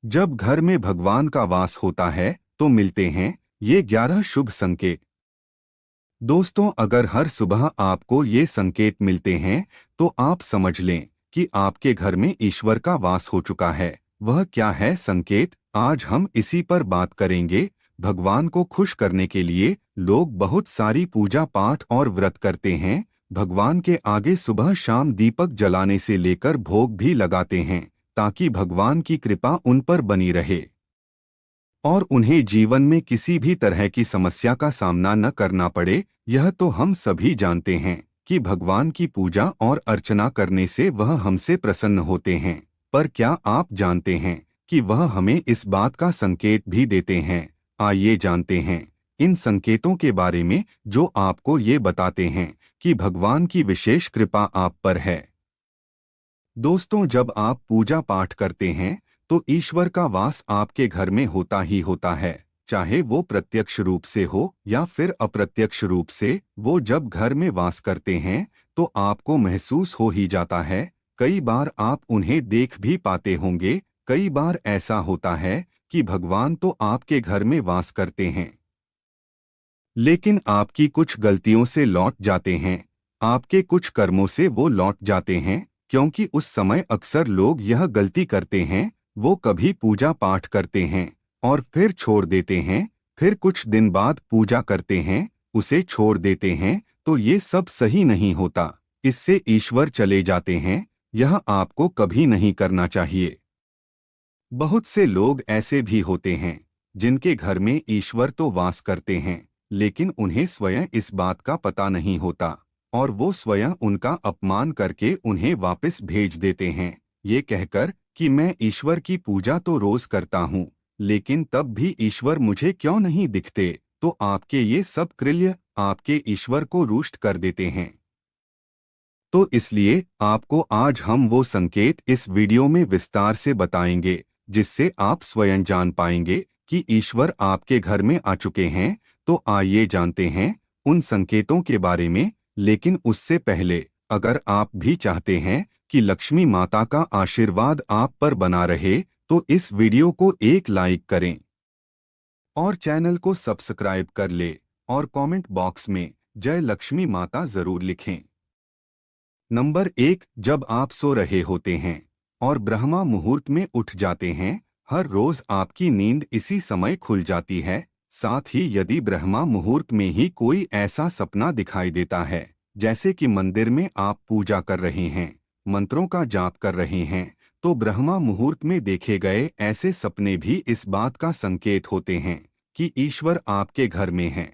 जब घर में भगवान का वास होता है तो मिलते हैं ये 11 शुभ संकेत। दोस्तों, अगर हर सुबह आपको ये संकेत मिलते हैं तो आप समझ लें कि आपके घर में ईश्वर का वास हो चुका है। वह क्या है संकेत, आज हम इसी पर बात करेंगे। भगवान को खुश करने के लिए लोग बहुत सारी पूजा पाठ और व्रत करते हैं। भगवान के आगे सुबह शाम दीपक जलाने से लेकर भोग भी लगाते हैं ताकि भगवान की कृपा उन पर बनी रहे और उन्हें जीवन में किसी भी तरह की समस्या का सामना न करना पड़े। यह तो हम सभी जानते हैं कि भगवान की पूजा और अर्चना करने से वह हमसे प्रसन्न होते हैं, पर क्या आप जानते हैं कि वह हमें इस बात का संकेत भी देते हैं? आइए जानते हैं इन संकेतों के बारे में जो आपको ये बताते हैं कि भगवान की विशेष कृपा आप पर है। दोस्तों, जब आप पूजा पाठ करते हैं तो ईश्वर का वास आपके घर में होता ही होता है, चाहे वो प्रत्यक्ष रूप से हो या फिर अप्रत्यक्ष रूप से। वो जब घर में वास करते हैं तो आपको महसूस हो ही जाता है। कई बार आप उन्हें देख भी पाते होंगे। कई बार ऐसा होता है कि भगवान तो आपके घर में वास करते हैं, लेकिन आपकी कुछ गलतियों से लौट जाते हैं। आपके कुछ कर्मों से वो लौट जाते हैं, क्योंकि उस समय अक्सर लोग यह गलती करते हैं। वो कभी पूजा पाठ करते हैं और फिर छोड़ देते हैं, फिर कुछ दिन बाद पूजा करते हैं, उसे छोड़ देते हैं। तो ये सब सही नहीं होता, इससे ईश्वर चले जाते हैं। यह आपको कभी नहीं करना चाहिए। बहुत से लोग ऐसे भी होते हैं जिनके घर में ईश्वर तो वास करते हैं, लेकिन उन्हें स्वयं इस बात का पता नहीं होता और वो स्वयं उनका अपमान करके उन्हें वापस भेज देते हैं, ये कहकर कि मैं ईश्वर की पूजा तो रोज करता हूँ, लेकिन तब भी ईश्वर मुझे क्यों नहीं दिखते। तो आपके ये सब कृत्य आपके ईश्वर को रुष्ट कर देते हैं। तो इसलिए आपको आज हम वो संकेत इस वीडियो में विस्तार से बताएंगे जिससे आप स्वयं जान पाएंगे कि ईश्वर आपके घर में आ चुके हैं। तो आइए जानते हैं उन संकेतों के बारे में। लेकिन उससे पहले, अगर आप भी चाहते हैं कि लक्ष्मी माता का आशीर्वाद आप पर बना रहे तो इस वीडियो को एक लाइक करें और चैनल को सब्सक्राइब कर ले और कमेंट बॉक्स में जय लक्ष्मी माता जरूर लिखें। नंबर 1, जब आप सो रहे होते हैं और ब्रह्मा मुहूर्त में उठ जाते हैं। हर रोज आपकी नींद इसी समय खुल जाती है। साथ ही यदि ब्रह्मा मुहूर्त में ही कोई ऐसा सपना दिखाई देता है, जैसे कि मंदिर में आप पूजा कर रहे हैं, मंत्रों का जाप कर रहे हैं, तो ब्रह्मा मुहूर्त में देखे गए ऐसे सपने भी इस बात का संकेत होते हैं कि ईश्वर आपके घर में है।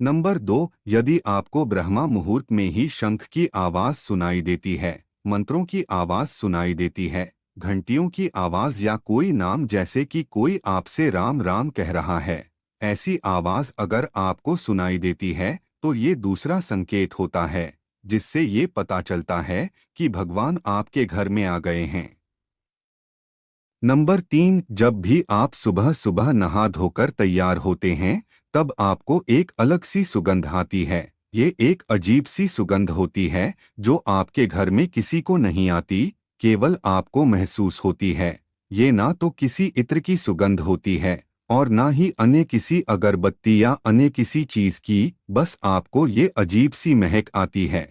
नंबर 2, यदि आपको ब्रह्मा मुहूर्त में ही शंख की आवाज सुनाई देती है, मंत्रों की आवाज सुनाई देती है, घंटियों की आवाज या कोई नाम जैसे कि कोई आपसे राम राम कह रहा है, ऐसी आवाज अगर आपको सुनाई देती है तो ये दूसरा संकेत होता है जिससे ये पता चलता है कि भगवान आपके घर में आ गए हैं। नंबर 3, जब भी आप सुबह सुबह नहा धोकर तैयार होते हैं तब आपको एक अलग सी सुगंध आती है। ये एक अजीब सी सुगंध होती है जो आपके घर में किसी को नहीं आती, केवल आपको महसूस होती है। ये ना तो किसी इत्र की सुगंध होती है और ना ही अन्य किसी अगरबत्ती या अन्य किसी चीज की, बस आपको ये अजीब सी महक आती है।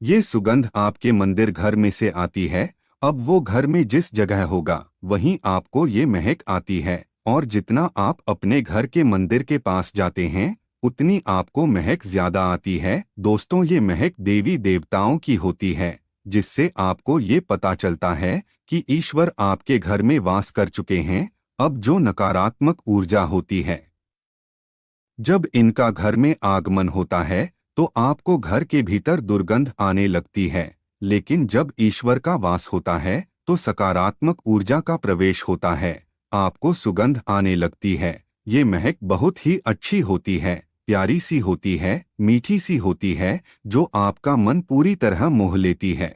ये सुगंध आपके मंदिर घर में से आती है। अब वो घर में जिस जगह होगा वहीं आपको ये महक आती है और जितना आप अपने घर के मंदिर के पास जाते हैं उतनी आपको महक ज्यादा आती है। दोस्तों, ये महक देवी देवताओं की होती है, जिससे आपको ये पता चलता है कि ईश्वर आपके घर में वास कर चुके हैं। अब जो नकारात्मक ऊर्जा होती है, जब इनका घर में आगमन होता है तो आपको घर के भीतर दुर्गंध आने लगती है, लेकिन जब ईश्वर का वास होता है तो सकारात्मक ऊर्जा का प्रवेश होता है, आपको सुगंध आने लगती है। ये महक बहुत ही अच्छी होती है, प्यारी सी होती है, मीठी सी होती है, जो आपका मन पूरी तरह मोह लेती है।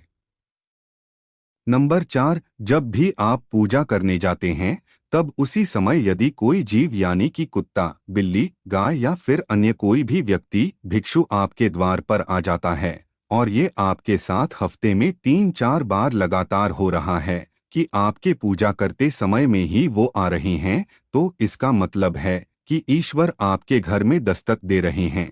नंबर 4, जब भी आप पूजा करने जाते हैं तब उसी समय यदि कोई जीव यानी कि कुत्ता, बिल्ली, गाय या फिर अन्य कोई भी व्यक्ति भिक्षु आपके द्वार पर आ जाता है और ये आपके साथ हफ्ते में 3-4 बार लगातार हो रहा है, कि आपके पूजा करते समय में ही वो आ रहे हैं, तो इसका मतलब है कि ईश्वर आपके घर में दस्तक दे रहे हैं।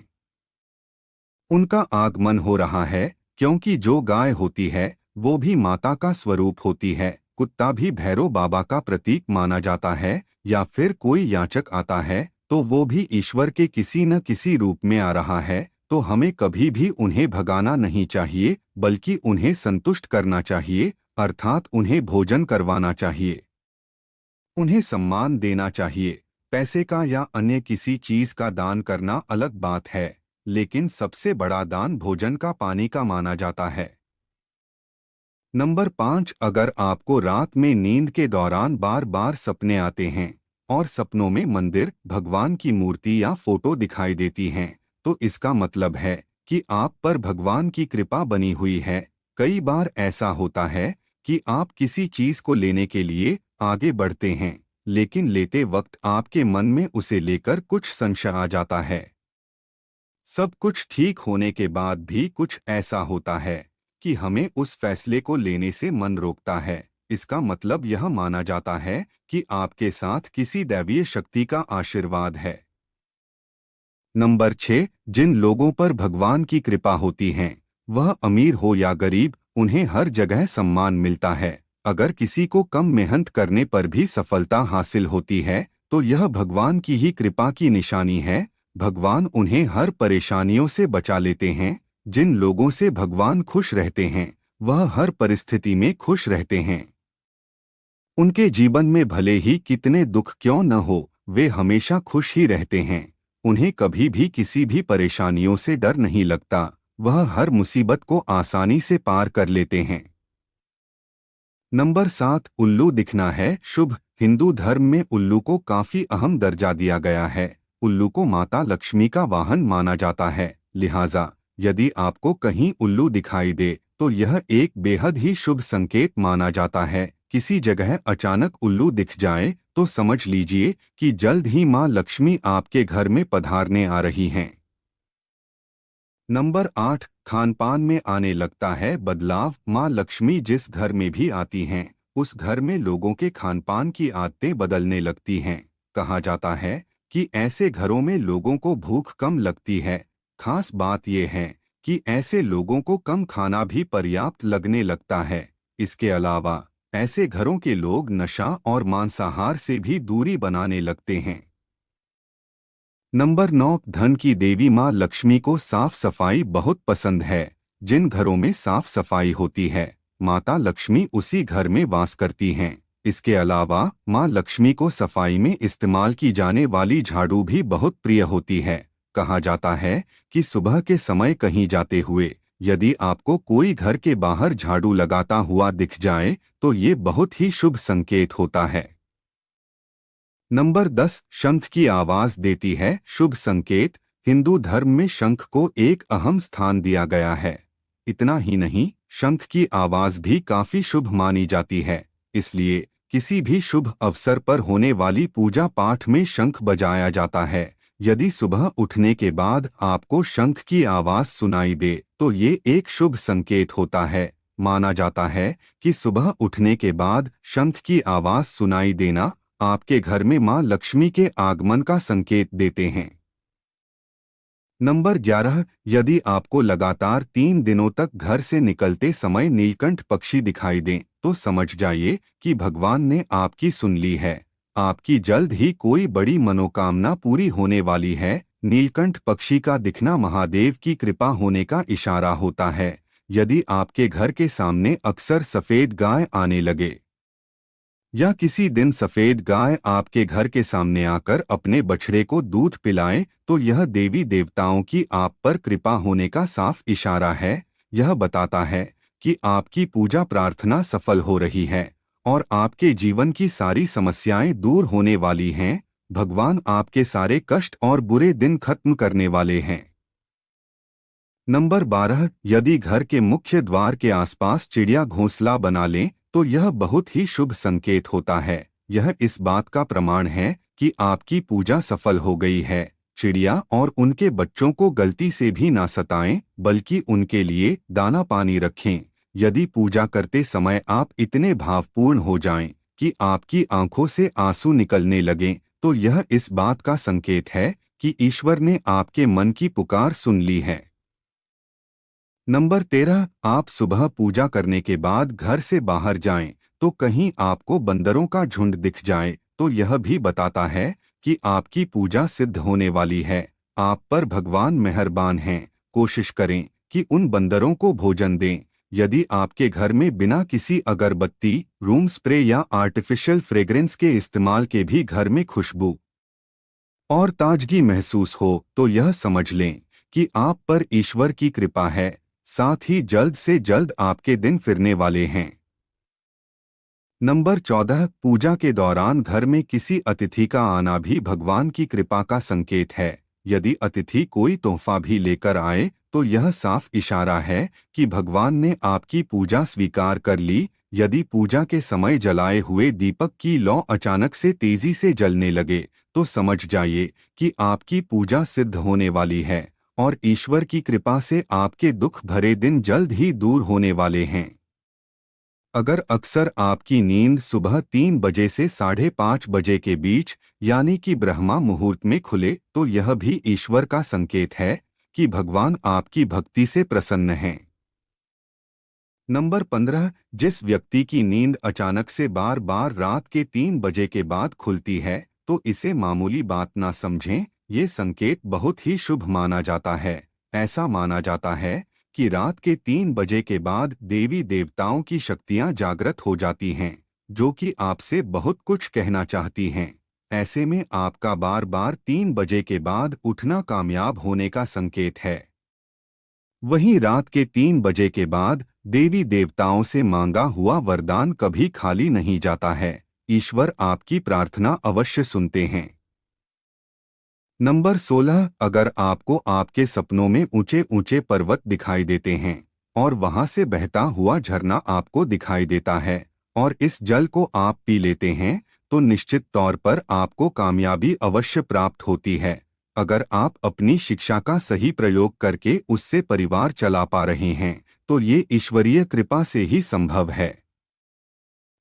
उनका आगमन हो रहा है, क्योंकि जो गाय होती है वो भी माता का स्वरूप होती है। कुत्ता भी भैरव बाबा का प्रतीक माना जाता है, या फिर कोई याचक आता है तो वो भी ईश्वर के किसी न किसी रूप में आ रहा है। तो हमें कभी भी उन्हें भगाना नहीं चाहिए, बल्कि उन्हें संतुष्ट करना चाहिए, अर्थात उन्हें भोजन करवाना चाहिए, उन्हें सम्मान देना चाहिए। पैसे का या अन्य किसी चीज का दान करना अलग बात है, लेकिन सबसे बड़ा दान भोजन का, पानी का माना जाता है। नंबर 5, अगर आपको रात में नींद के दौरान बार बार सपने आते हैं और सपनों में मंदिर, भगवान की मूर्ति या फोटो दिखाई देती हैं, तो इसका मतलब है कि आप पर भगवान की कृपा बनी हुई है। कई बार ऐसा होता है कि आप किसी चीज को लेने के लिए आगे बढ़ते हैं, लेकिन लेते वक्त आपके मन में उसे लेकर कुछ संशय आ जाता है। सब कुछ ठीक होने के बाद भी कुछ ऐसा होता है कि हमें उस फैसले को लेने से मन रोकता है। इसका मतलब यह माना जाता है कि आपके साथ किसी दैवीय शक्ति का आशीर्वाद है। नंबर 6, जिन लोगों पर भगवान की कृपा होती है, वह अमीर हो या गरीब, उन्हें हर जगह सम्मान मिलता है। अगर किसी को कम मेहनत करने पर भी सफलता हासिल होती है, तो यह भगवान की ही कृपा की निशानी है। भगवान उन्हें हर परेशानियों से बचा लेते हैं। जिन लोगों से भगवान खुश रहते हैं, वह हर परिस्थिति में खुश रहते हैं। उनके जीवन में भले ही कितने दुख क्यों न हो, वे हमेशा खुश ही रहते हैं। उन्हें कभी भी किसी भी परेशानियों से डर नहीं लगता। वह हर मुसीबत को आसानी से पार कर लेते हैं। नंबर 7, उल्लू दिखना है शुभ। हिंदू धर्म में उल्लू को काफी अहम दर्जा दिया गया है। उल्लू को माता लक्ष्मी का वाहन माना जाता है। लिहाजा यदि आपको कहीं उल्लू दिखाई दे तो यह एक बेहद ही शुभ संकेत माना जाता है। किसी जगह अचानक उल्लू दिख जाए तो समझ लीजिए कि जल्द ही मां लक्ष्मी आपके घर में पधारने आ रही हैं। नंबर 8, खानपान में आने लगता है बदलाव। मां लक्ष्मी जिस घर में भी आती हैं, उस घर में लोगों के खानपान की आदतें बदलने लगती हैं। कहा जाता है कि ऐसे घरों में लोगों को भूख कम लगती है। खास बात यह है कि ऐसे लोगों को कम खाना भी पर्याप्त लगने लगता है। इसके अलावा ऐसे घरों के लोग नशा और मांसाहार से भी दूरी बनाने लगते हैं। नंबर 9, धन की देवी मां लक्ष्मी को साफ सफाई बहुत पसंद है। जिन घरों में साफ सफाई होती है, माता लक्ष्मी उसी घर में वास करती हैं। इसके अलावा मां लक्ष्मी को सफाई में इस्तेमाल की जाने वाली झाड़ू भी बहुत प्रिय होती है। कहा जाता है कि सुबह के समय कहीं जाते हुए यदि आपको कोई घर के बाहर झाड़ू लगाता हुआ दिख जाए तो ये बहुत ही शुभ संकेत होता है। नंबर 10, शंख की आवाज देती है शुभ संकेत। हिंदू धर्म में शंख को एक अहम स्थान दिया गया है। इतना ही नहीं, शंख की आवाज भी काफी शुभ मानी जाती है। इसलिए किसी भी शुभ अवसर पर होने वाली पूजा पाठ में शंख बजाया जाता है। यदि सुबह उठने के बाद आपको शंख की आवाज सुनाई दे तो ये एक शुभ संकेत होता है। माना जाता है कि सुबह उठने के बाद शंख की आवाज सुनाई देना आपके घर में मां लक्ष्मी के आगमन का संकेत देते हैं। नंबर 11, यदि आपको लगातार 3 दिनों तक घर से निकलते समय नीलकंठ पक्षी दिखाई दें तो समझ जाइए कि भगवान ने आपकी सुन ली है। आपकी जल्द ही कोई बड़ी मनोकामना पूरी होने वाली है। नीलकंठ पक्षी का दिखना महादेव की कृपा होने का इशारा होता है। यदि आपके घर के सामने अक्सर सफेद गाय आने लगे या किसी दिन सफेद गाय आपके घर के सामने आकर अपने बछड़े को दूध पिलाएं तो यह देवी देवताओं की आप पर कृपा होने का साफ इशारा है। यह बताता है कि आपकी पूजा प्रार्थना सफल हो रही है और आपके जीवन की सारी समस्याएं दूर होने वाली हैं। भगवान आपके सारे कष्ट और बुरे दिन खत्म करने वाले हैं। नंबर 12, यदि घर के मुख्य द्वार के आसपास चिड़िया घोंसला बना लें तो यह बहुत ही शुभ संकेत होता है। यह इस बात का प्रमाण है कि आपकी पूजा सफल हो गई है। चिड़िया और उनके बच्चों को गलती से भी ना सताएं, बल्कि उनके लिए दाना पानी रखें। यदि पूजा करते समय आप इतने भावपूर्ण हो जाएं कि आपकी आंखों से आंसू निकलने लगें, तो यह इस बात का संकेत है कि ईश्वर ने आपके मन की पुकार सुन ली है। नंबर 13, आप सुबह पूजा करने के बाद घर से बाहर जाएं, तो कहीं आपको बंदरों का झुंड दिख जाए तो यह भी बताता है कि आपकी पूजा सिद्ध होने वाली है। आप पर भगवान मेहरबान हैं। कोशिश करें कि उन बंदरों को भोजन दें। यदि आपके घर में बिना किसी अगरबत्ती, रूम स्प्रे या आर्टिफिशियल फ्रेग्रेंस के इस्तेमाल के भी घर में खुशबू और ताजगी महसूस हो, तो यह समझ लें कि आप पर ईश्वर की कृपा है। साथ ही जल्द से जल्द आपके दिन फिरने वाले हैं। नंबर 14, पूजा के दौरान घर में किसी अतिथि का आना भी भगवान की कृपा का संकेत है। यदि अतिथि कोई तोहफा भी लेकर आए तो यह साफ इशारा है कि भगवान ने आपकी पूजा स्वीकार कर ली। यदि पूजा के समय जलाए हुए दीपक की लौ अचानक से तेजी से जलने लगे तो समझ जाइए कि आपकी पूजा सिद्ध होने वाली है और ईश्वर की कृपा से आपके दुख भरे दिन जल्द ही दूर होने वाले हैं। अगर अक्सर आपकी नींद सुबह 3 बजे से 5:30 बजे के बीच यानी कि ब्रह्मा मुहूर्त में खुले तो यह भी ईश्वर का संकेत है कि भगवान आपकी भक्ति से प्रसन्न हैं। नंबर 15, जिस व्यक्ति की नींद अचानक से बार बार रात के 3 बजे के बाद खुलती है तो इसे मामूली बात ना समझें। ये संकेत बहुत ही शुभ माना जाता है। ऐसा माना जाता है कि रात के 3 बजे के बाद देवी देवताओं की शक्तियां जागृत हो जाती हैं, जो कि आपसे बहुत कुछ कहना चाहती हैं। ऐसे में आपका बार बार 3 बजे के बाद उठना कामयाब होने का संकेत है। वहीं रात के 3 बजे के बाद देवी देवताओं से मांगा हुआ वरदान कभी खाली नहीं जाता है। ईश्वर आपकी प्रार्थना अवश्य सुनते हैं। नंबर 16, अगर आपको आपके सपनों में ऊंचे ऊंचे पर्वत दिखाई देते हैं और वहां से बहता हुआ झरना आपको दिखाई देता है और इस जल को आप पी लेते हैं तो निश्चित तौर पर आपको कामयाबी अवश्य प्राप्त होती है। अगर आप अपनी शिक्षा का सही प्रयोग करके उससे परिवार चला पा रहे हैं तो ये ईश्वरीय कृपा से ही संभव है।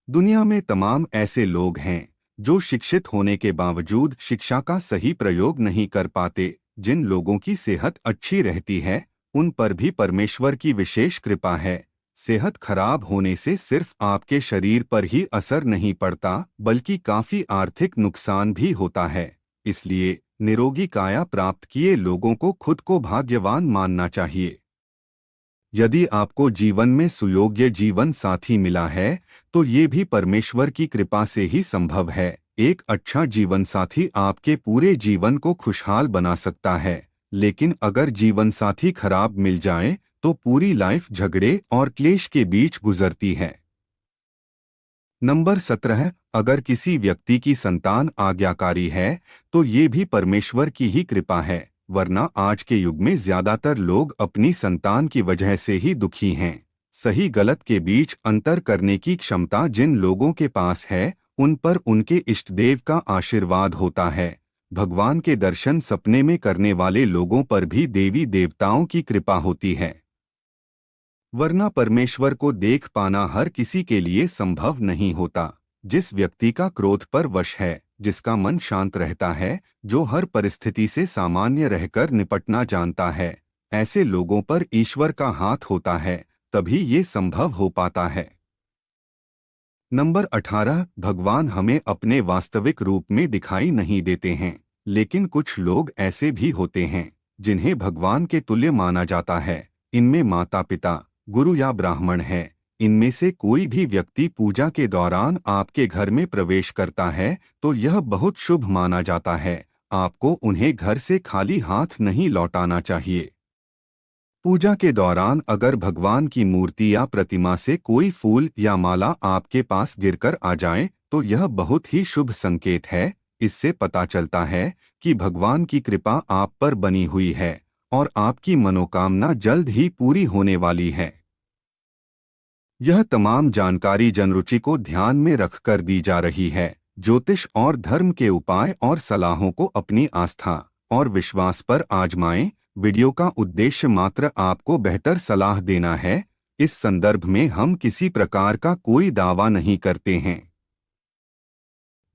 दुनिया में तमाम ऐसे लोग हैं जो शिक्षित होने के बावजूद शिक्षा का सही प्रयोग नहीं कर पाते। जिन लोगों की सेहत अच्छी रहती है उन पर भी परमेश्वर की विशेष कृपा है। सेहत खराब होने से सिर्फ आपके शरीर पर ही असर नहीं पड़ता बल्कि काफी आर्थिक नुकसान भी होता है। इसलिए निरोगी काया प्राप्त किए लोगों को खुद को भाग्यवान मानना चाहिए। यदि आपको जीवन में सुयोग्य जीवन साथी मिला है तो ये भी परमेश्वर की कृपा से ही संभव है। एक अच्छा जीवन साथी आपके पूरे जीवन को खुशहाल बना सकता है, लेकिन अगर जीवन साथी खराब मिल जाए तो पूरी लाइफ झगड़े और क्लेश के बीच गुजरती है। नंबर 17, अगर किसी व्यक्ति की संतान आज्ञाकारी है तो ये भी परमेश्वर की ही कृपा है, वरना आज के युग में ज्यादातर लोग अपनी संतान की वजह से ही दुखी हैं। सही गलत के बीच अंतर करने की क्षमता जिन लोगों के पास है उन पर उनके इष्टदेव का आशीर्वाद होता है। भगवान के दर्शन सपने में करने वाले लोगों पर भी देवी देवताओं की कृपा होती है, वरना परमेश्वर को देख पाना हर किसी के लिए संभव नहीं होता। जिस व्यक्ति का क्रोध पर वश है, जिसका मन शांत रहता है, जो हर परिस्थिति से सामान्य रहकर निपटना जानता है, ऐसे लोगों पर ईश्वर का हाथ होता है, तभी ये संभव हो पाता है। नंबर 18, भगवान हमें अपने वास्तविक रूप में दिखाई नहीं देते हैं, लेकिन कुछ लोग ऐसे भी होते हैं जिन्हें भगवान के तुल्य माना जाता है। इनमें माता पिता, गुरु या ब्राह्मण है। इनमें से कोई भी व्यक्ति पूजा के दौरान आपके घर में प्रवेश करता है तो यह बहुत शुभ माना जाता है। आपको उन्हें घर से खाली हाथ नहीं लौटाना चाहिए। पूजा के दौरान अगर भगवान की मूर्ति या प्रतिमा से कोई फूल या माला आपके पास गिरकर आ जाए तो यह बहुत ही शुभ संकेत है। इससे पता चलता है कि भगवान की कृपा आप पर बनी हुई है और आपकी मनोकामना जल्द ही पूरी होने वाली है। यह तमाम जानकारी जनरुचि को ध्यान में रखकर दी जा रही है। ज्योतिष और धर्म के उपाय और सलाहों को अपनी आस्था और विश्वास पर आजमाएं। वीडियो का उद्देश्य मात्र आपको बेहतर सलाह देना है, इस संदर्भ में हम किसी प्रकार का कोई दावा नहीं करते हैं।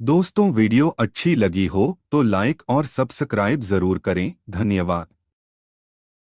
दोस्तों, वीडियो अच्छी लगी हो तो लाइक और सब्सक्राइब जरूर करें। धन्यवाद।